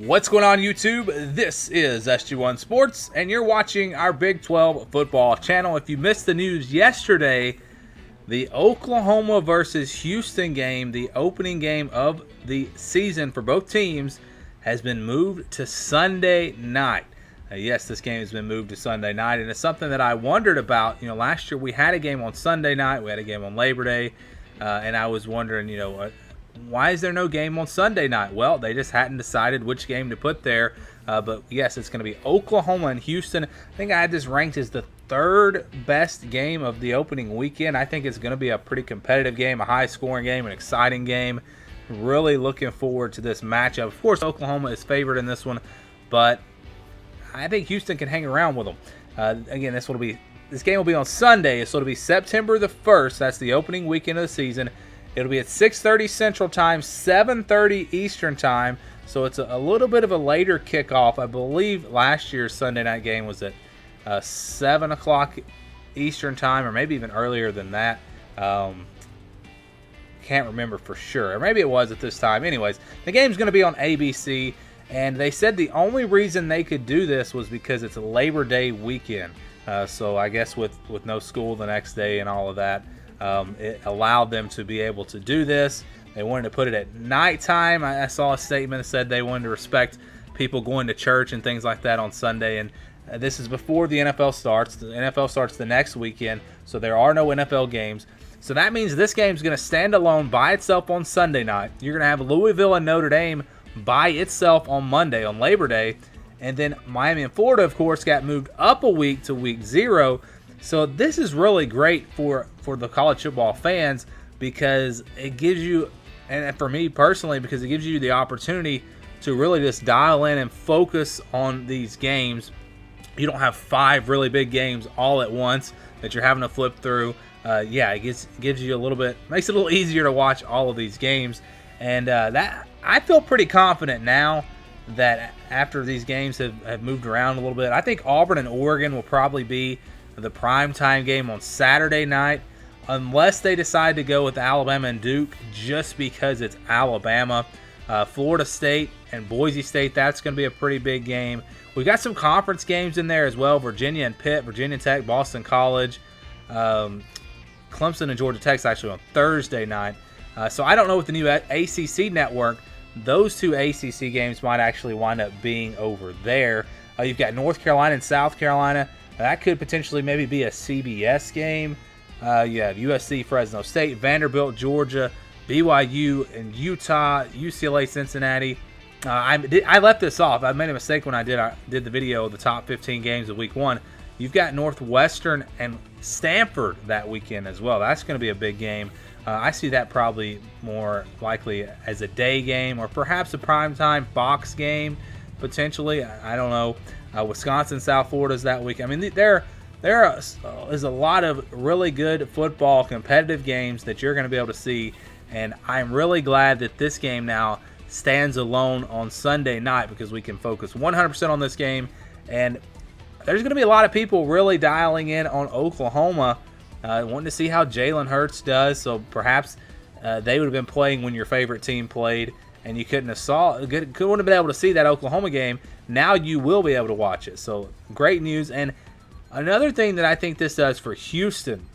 What's going on, YouTube? This is SG1 Sports, and you're watching our Big 12 football channel. If you missed the news yesterday, the Oklahoma versus Houston game, the opening game of the season for both teams, has been moved to Sunday night. Yes, this game has been moved to Sunday night, and it's something that I wondered about. Last year we had a game on Sunday night, we had a game on Labor Day, and I was wondering, why is there no game on Sunday night? Well, they just hadn't decided which game to put there. But yes, it's going to be Oklahoma and Houston. I think I had this ranked as the third best game of the opening weekend. I think it's going to be a pretty competitive game, a high-scoring game, an exciting game. Really looking forward to this matchup. Of course, Oklahoma is favored in this one, but I think Houston can hang around with them. Again, this game will be on Sunday, so it'll be September the 1st. That's the opening weekend of the season. It'll be at 6:30 Central Time, 7:30 Eastern Time, so it's a little bit of a later kickoff. I believe last year's Sunday night game was at 7 o'clock Eastern Time, or maybe even earlier than that. Can't remember for sure, or maybe it was at this time. Anyways, the game's going to be on ABC, and they said the only reason they could do this was because it's a Labor Day weekend. So I guess with no school the next day and all of that, it allowed them to be able to do this. They wanted to put it at nighttime. I saw a statement that said they wanted to respect people going to church and things like that on Sunday. And this is before the NFL starts. The NFL starts the next weekend, so there are no NFL games. So that means this game is going to stand alone by itself on Sunday night. You're going to have Louisville and Notre Dame by itself on Monday, on Labor Day. And then Miami and Florida, of course, got moved up a week to week 0. So this is really great for the college football fans, because it gives you, and for me personally, because it gives you the opportunity to really just dial in and focus on these games. You don't have 5 really big games all at once that you're having to flip through. It gives you a little bit, makes it a little easier to watch all of these games. And that I feel pretty confident now that after these games have moved around a little bit. I think Auburn and Oregon will probably be the primetime game on Saturday night, unless they decide to go with Alabama and Duke just because it's Alabama. Florida State and Boise State, that's going to be a pretty big game. We've got some conference games in there as well. Virginia and Pitt, Virginia Tech, Boston College, Clemson and Georgia Tech's actually on Thursday night. So I don't know with the new ACC network, those 2 ACC games might actually wind up being over there. You've got North Carolina and South Carolina. That could potentially maybe be a CBS game. You have USC, Fresno State, Vanderbilt, Georgia, BYU, and Utah, UCLA, Cincinnati. I left this off. I made a mistake when I did the video of the top 15 games of Week 1. You've got Northwestern and Stanford that weekend as well. That's going to be a big game. I see that probably more likely as a day game, or perhaps a primetime Fox game, potentially. I don't know. Wisconsin, South Florida is that week. I mean, there is a lot of really good football competitive games that you're going to be able to see, and I'm really glad that this game now stands alone on Sunday night, because we can focus 100% on this game. And there's going to be a lot of people really dialing in on Oklahoma, wanting to see how Jalen Hurts does. So perhaps they would have been playing when your favorite team played, and you wouldn't have been able to see that Oklahoma game. Now you will be able to watch it. So great news. And another thing that I think this does for Houston,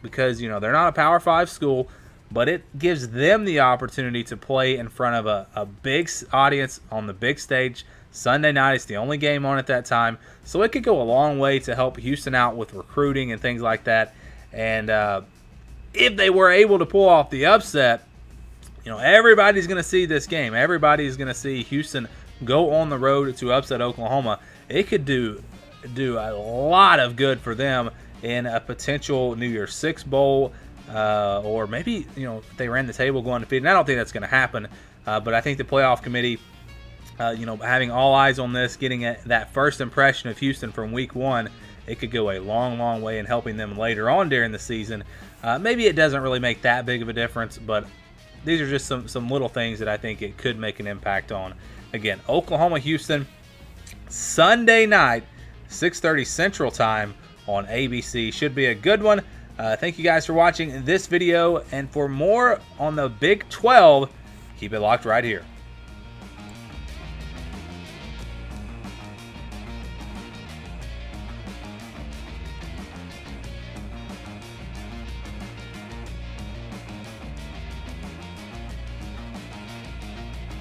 because they're not a Power 5 school, but it gives them the opportunity to play in front of a big audience on the big stage. Sunday night is the only game on at that time, so it could go a long way to help Houston out with recruiting and things like that. And if they were able to pull off the upset, everybody's going to see this game. Everybody's going to see Houston go on the road to upset Oklahoma. It could do a lot of good for them in a potential New Year's Six bowl, or maybe if they ran the table going undefeated. And I don't think that's going to happen, but I think the playoff committee, having all eyes on this, getting that first impression of Houston from Week 1, it could go a long, long way in helping them later on during the season. Maybe it doesn't really make that big of a difference, but these are just some little things that I think it could make an impact on. Again, Oklahoma, Houston, Sunday night, 6:30 Central Time on ABC. Should be a good one. Thank you guys for watching this video, and for more on the Big 12, keep it locked right here.